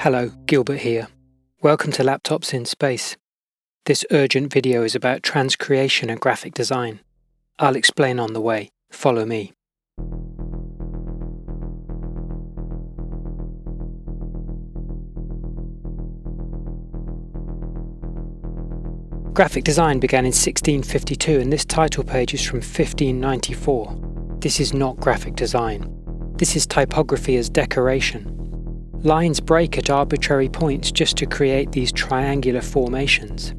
Hello, Gilbert here. Welcome to Laptops in Space. This urgent video is about transcreation and graphic design. I'll explain on the way. Follow me. Graphic design began in 1652 and this title page is from 1594. This is not graphic design. This is typography as decoration. Lines break at arbitrary points just to create these triangular formations.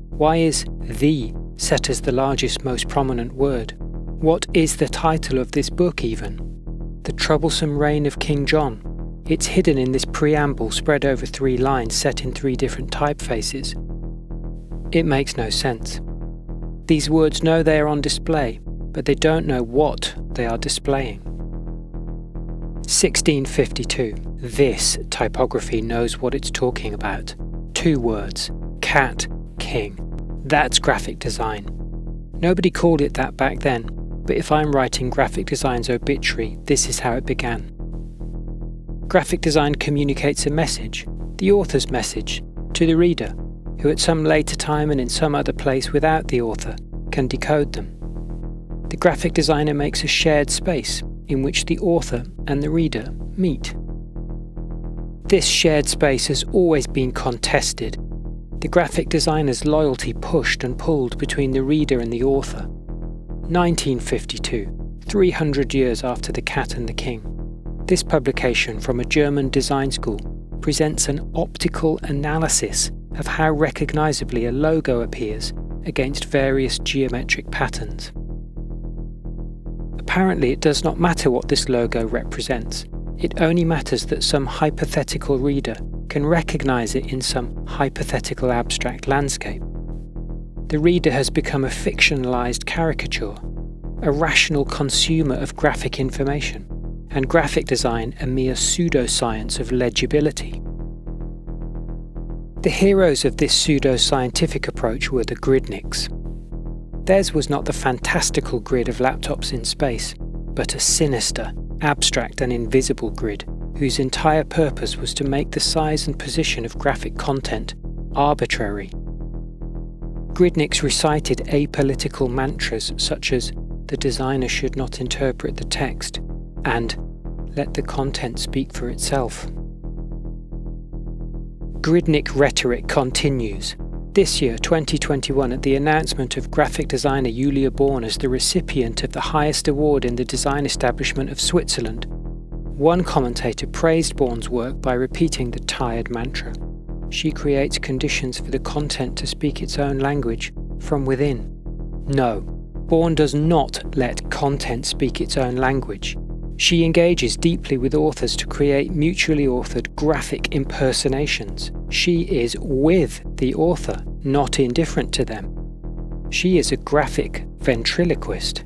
Why is "the" set as the largest, most prominent word? What is the title of this book even? The Troublesome Reign of King John. It's hidden in this preamble spread over 3 lines set in 3 different typefaces. It makes no sense. These words know they are on display, but they don't know what they are displaying. 1652. This typography knows what it's talking about. 2 words. Cat, king. That's graphic design. Nobody called it that back then, but if I'm writing graphic design's obituary, this is how it began. Graphic design communicates a message, the author's message, to the reader, who at some later time and in some other place without the author can decode them. The graphic designer makes a shared space in which the author and the reader meet. This shared space has always been contested. The graphic designer's loyalty pushed and pulled between the reader and the author. 1952, 300 years after The Cat and the King. This publication from a German design school presents an optical analysis of how recognizably a logo appears against various geometric patterns. Apparently, it does not matter what this logo represents. It only matters that some hypothetical reader can recognize it in some hypothetical abstract landscape. The reader has become a fictionalized caricature, a rational consumer of graphic information, and graphic design a mere pseudoscience of legibility. The heroes of this pseudo-scientific approach were the gridniks. Theirs was not the fantastical grid of Laptops in Space, but a sinister, abstract and invisible grid whose entire purpose was to make the size and position of graphic content arbitrary. Gridniks recited apolitical mantras such as "the designer should not interpret the text" and "let the content speak for itself." Gridnik rhetoric continues. This year, 2021, at the announcement of graphic designer Julia Born as the recipient of the highest award in the design establishment of Switzerland, one commentator praised Born's work by repeating the tired mantra. She creates conditions for the content to speak its own language from within. No, Born does not let content speak its own language. She engages deeply with authors to create mutually authored graphic impersonations. She is with the author, not indifferent to them. She is a graphic ventriloquist.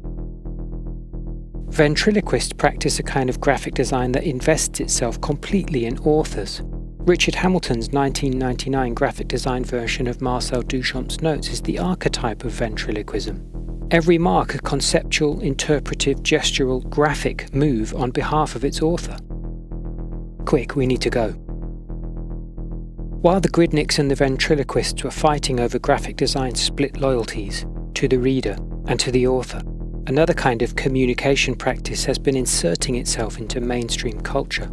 Ventriloquists practice a kind of graphic design that invests itself completely in authors. Richard Hamilton's 1999 graphic design version of Marcel Duchamp's notes is the archetype of ventriloquism. Every mark a conceptual, interpretive, gestural, graphic move on behalf of its author. Quick, we need to go. While the gridniks and the ventriloquists were fighting over graphic design's split loyalties to the reader and to the author, another kind of communication practice has been inserting itself into mainstream culture.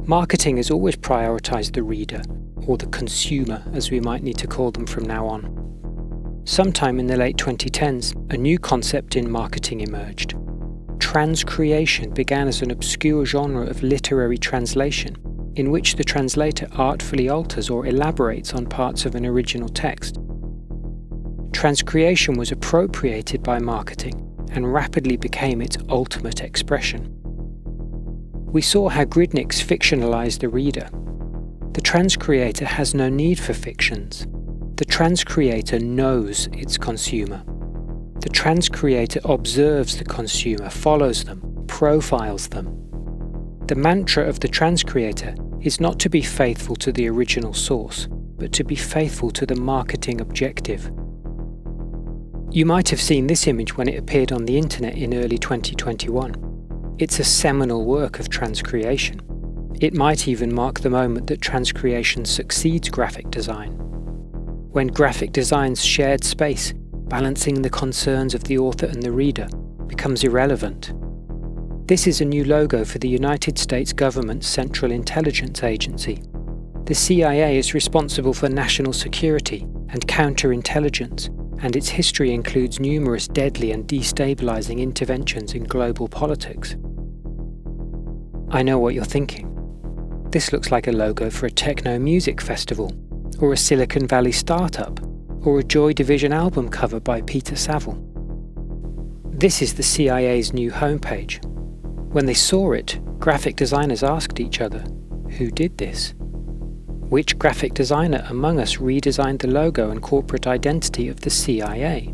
Marketing has always prioritized the reader, or the consumer as we might need to call them from now on. Sometime in the late 2010s, a new concept in marketing emerged. Transcreation began as an obscure genre of literary translation, in which the translator artfully alters or elaborates on parts of an original text. Transcreation was appropriated by marketing and rapidly became its ultimate expression. We saw how gridniks fictionalized the reader. The transcreator has no need for fictions. The transcreator knows its consumer. The transcreator observes the consumer, follows them, profiles them. The mantra of the transcreator is not to be faithful to the original source, but to be faithful to the marketing objective. You might have seen this image when it appeared on the internet in early 2021. It's a seminal work of transcreation. It might even mark the moment that transcreation succeeds graphic design, when graphic design's shared space, balancing the concerns of the author and the reader, becomes irrelevant. This is a new logo for the United States government's Central Intelligence Agency. The CIA is responsible for national security and counterintelligence, and its history includes numerous deadly and destabilizing interventions in global politics. I know what you're thinking. This looks like a logo for a techno music festival, or a Silicon Valley startup, or a Joy Division album cover by Peter Saville. This is the CIA's new homepage. When they saw it, graphic designers asked each other, who did this? Which graphic designer among us redesigned the logo and corporate identity of the CIA?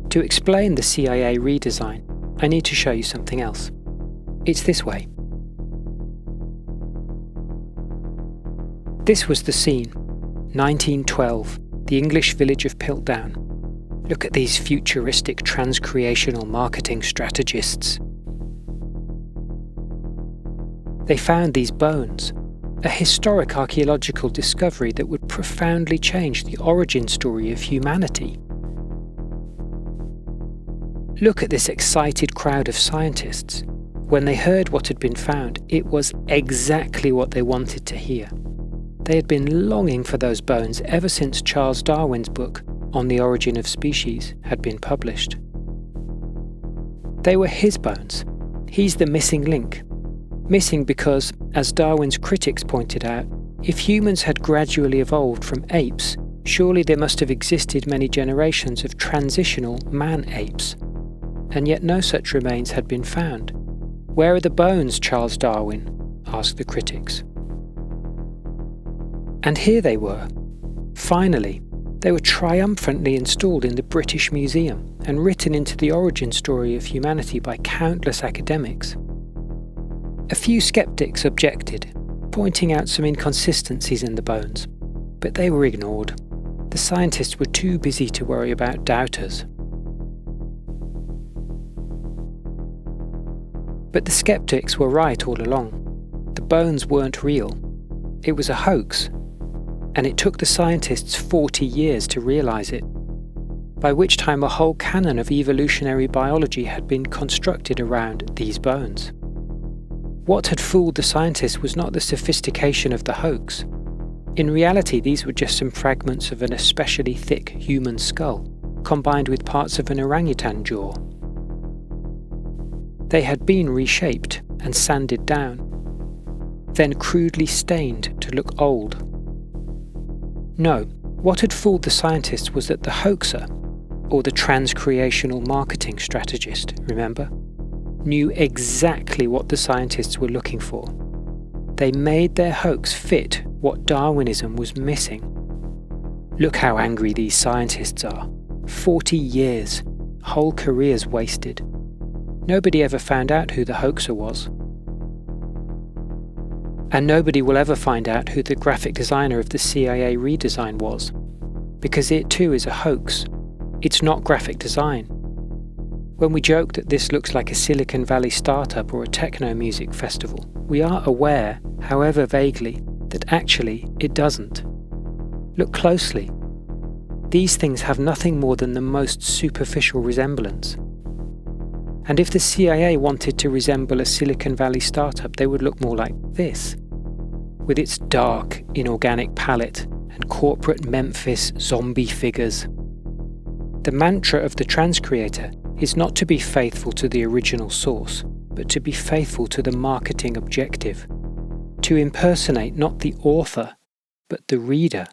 To explain the CIA redesign, I need to show you something else. It's this way. This was the scene, 1912, the English village of Piltdown. Look at these futuristic transcreational marketing strategists. They found these bones, a historic archaeological discovery that would profoundly change the origin story of humanity. Look at this excited crowd of scientists. When they heard what had been found, it was exactly what they wanted to hear. They had been longing for those bones ever since Charles Darwin's book, On the Origin of Species, had been published. They were his bones. He's the missing link. Missing because, as Darwin's critics pointed out, if humans had gradually evolved from apes, surely there must have existed many generations of transitional man-apes. And yet no such remains had been found. Where are the bones, Charles Darwin? Asked the critics. And here they were. Finally, they were triumphantly installed in the British Museum and written into the origin story of humanity by countless academics. A few skeptics objected, pointing out some inconsistencies in the bones, but they were ignored. The scientists were too busy to worry about doubters. But the skeptics were right all along. The bones weren't real. It was a hoax, and it took the scientists 40 years to realize it, by which time a whole canon of evolutionary biology had been constructed around these bones. What had fooled the scientists was not the sophistication of the hoax. In reality, these were just some fragments of an especially thick human skull, combined with parts of an orangutan jaw. They had been reshaped and sanded down, then crudely stained to look old. No, what had fooled the scientists was that the hoaxer, or the transcreational marketing strategist, remember, knew exactly what the scientists were looking for. They made their hoax fit what Darwinism was missing. Look how angry these scientists are. 40 years, whole careers wasted. Nobody ever found out who the hoaxer was. And nobody will ever find out who the graphic designer of the CIA redesign was, because it too is a hoax. It's not graphic design. When we joke that this looks like a Silicon Valley startup or a techno music festival, we are aware, however vaguely, that actually it doesn't. Look closely. These things have nothing more than the most superficial resemblance. And if the CIA wanted to resemble a Silicon Valley startup, they would look more like this, with its dark, inorganic palette and corporate Memphis zombie figures. The mantra of the transcreator is not to be faithful to the original source, but to be faithful to the marketing objective, to impersonate not the author, but the reader.